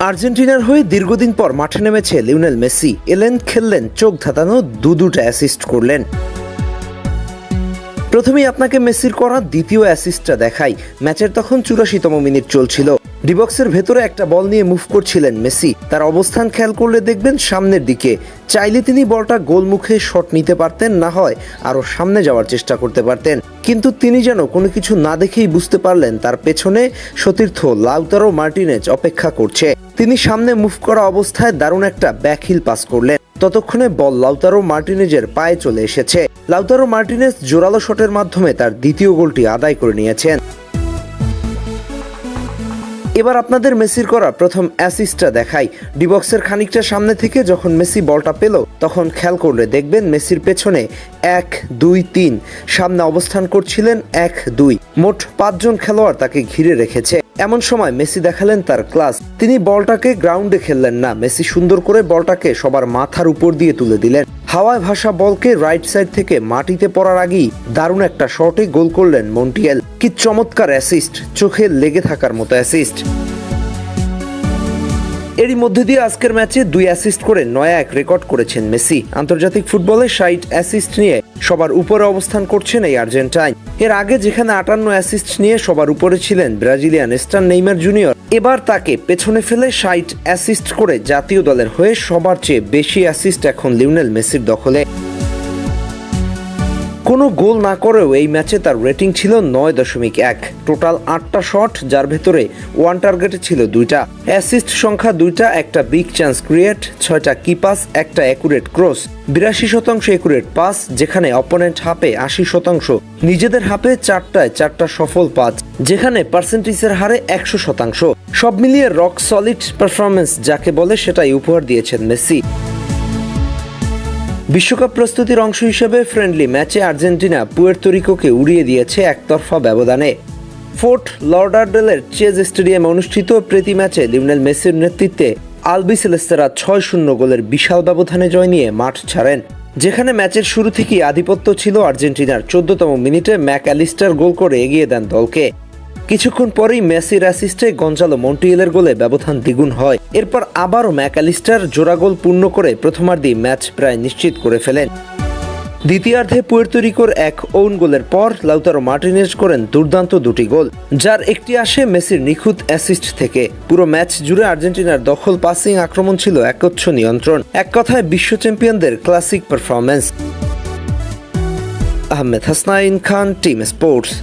আর্জেন্টিনার হয়ে দীর্ঘদিন পর মাঠে নেমেছে লিওনেল মেসি। এলেন, খেললেন, চোখ ধাঁধানো, দুটা অ্যাসিস্ট করলেন। প্রথমেই আপনাকে মেসির করা দ্বিতীয় অ্যাসিস্টটা দেখাই। ম্যাচের তখন 84তম মিনিট চলছিল। ডিবক্সের ভেতরে একটা বল নিয়ে মুভ করছিলেন মেসি। তার অবস্থান খেয়াল করলে দেখবেন সামনের দিকে। চাইলে তিনি বলটা গোলমুখে শট নিতে পারতেন, না হয় আরও সামনে যাওয়ার চেষ্টা করতে পারতেন, কিন্তু তিনি যেন কোনো কিছু না দেখেই বুঝতে পারলেন তার পেছনে সতীর্থ লাউতারো মার্টিনেজ অপেক্ষা করছে। তিনি সামনে মুভ করা অবস্থায় দারুণ একটা ব্যাকহিল পাস করলেন। ততক্ষণে বল লাউতারো মার্টিনেজের পায়ে চলে এসেছে। লাউতারো মার্টিনেজ জোরালো শটের মাধ্যমে তার দ্বিতীয় গোলটি আদায় করে নিয়েছেন। এবার আপনাদের মেসির করা প্রথম অ্যাসিস্টটা দেখাই। ডিবক্সের খানিকটা সামনে থেকে যখন মেসি বলটা পেল, তখন খেয়াল করলে দেখবেন মেসির পেছনে 1, 2, 3 সামনে অবস্থান করছিলেন 1, 2 মোট 5 জন খেলোয়াড় তাকে ঘিরে রেখেছে। এমন সময় মেসি দেখালেন তার ক্লাস। তিনি বলটাকে গ্রাউন্ডে খেললেন না, মেসি সুন্দর করে বলটাকে সবার মাথার উপর দিয়ে তুলে দিলেন। হাওয়ায় ভাসা বলকে রাইট সাইড থেকে মাটিতে পড়ার আগেই দারুণ একটা শটে গোল করলেন মন্টিয়েল। কি চমৎকার অ্যাসিস্ট, চোখে লেগে থাকার মতো অ্যাসিস্ট। এরই মধ্যে দিয়ে আজকের ম্যাচে 2 অ্যাসিস্ট করে 9-1 রেকর্ড করেছেন মেসি। আন্তর্জাতিক ফুটবলে 60 অ্যাসিস্ট নিয়ে সবার উপরে অবস্থান করছেন এই আর্জেন্টাইন। এর আগে যেখানে 58 অ্যাসিস্ট নিয়ে সবার উপরে ছিলেন ব্রাজিলিয়ান স্টার নেইমার জুনিয়র, এবার তাকে পেছনে ফেলে 60 অ্যাসিস্ট করে জাতীয় দলের হয়ে সবার চেয়ে বেশি অ্যাসিস্ট এখন লিওনেল মেসির দখলে। কোনো গোল না করেও এই ম্যাচে তার রেটিং ছিল 9.1। টোটাল 8টা শট, যার ভেতরে 1 টার্গেটে ছিল 2টা। অ্যাসিস্ট সংখ্যা 2টা, একটা বিগ চান্স ক্রিয়েট, 6টা কি পাস, একটা অ্যাকুরেট ক্রস, 82% অ্যাকুরেট পাস, যেখানে অপোনেন্ট হাফে 80%, নিজেদের হাফে 4টা সফল পাস, যেখানে পার্সেন্টেজের হারে 100%। সব মিলিয়ে রক সলিড পারফরমেন্স যাকে বলে সেটাই উপহার দিয়েছেন মেসি। বিশ্বকাপ প্রস্তুতির অংশ হিসেবে ফ্রেন্ডলি ম্যাচে আর্জেন্টিনা পুয়ের্তো রিকোকে উড়িয়ে দিয়েছে একতরফা ব্যবধানে। ফোর্ট লডারডেলের চেজ স্টেডিয়ামে অনুষ্ঠিত প্রীতি ম্যাচে লিওনেল মেসির নেতৃত্বে আলবিসেলেস্তেরা 6-0 গোলের বিশাল ব্যবধানে জয় নিয়ে মাঠ ছাড়েন। যেখানে ম্যাচের শুরু থেকেই আধিপত্য ছিল আর্জেন্টিনার। 14তম মিনিটে ম্যাকঅ্যালিস্টার গোল করে এগিয়ে দেন দলকে। কিছুক্ষণ পরেই মেসির অ্যাসিস্টে গঞ্জালো মন্টিয়েলের গোলে ব্যবধান দ্বিগুণ হয়। এরপর আবারও ম্যাকঅ্যালিস্টার জোড়া গোল পূর্ণ করে প্রথমার্ধেই ম্যাচ প্রায় নিশ্চিত করে ফেলেন। দ্বিতীয়ার্ধে পুয়ের্তো রিকোর 1 ওন গোলের পর লাউতারো মার্টিনেজ করেন দুর্দান্ত 2টি গোল, যার একটি আসে মেসির নিখুঁত অ্যাসিস্ট থেকে। পুরো ম্যাচ জুড়ে আর্জেন্টিনার দখল, পাসিং, আক্রমণ ছিল একচ্ছ নিয়ন্ত্রণ। এক কথায় বিশ্ব চ্যাম্পিয়নদের ক্লাসিক পারফরম্যান্স। আহমেদ হাসনাইন খান, টিম স্পোর্টস।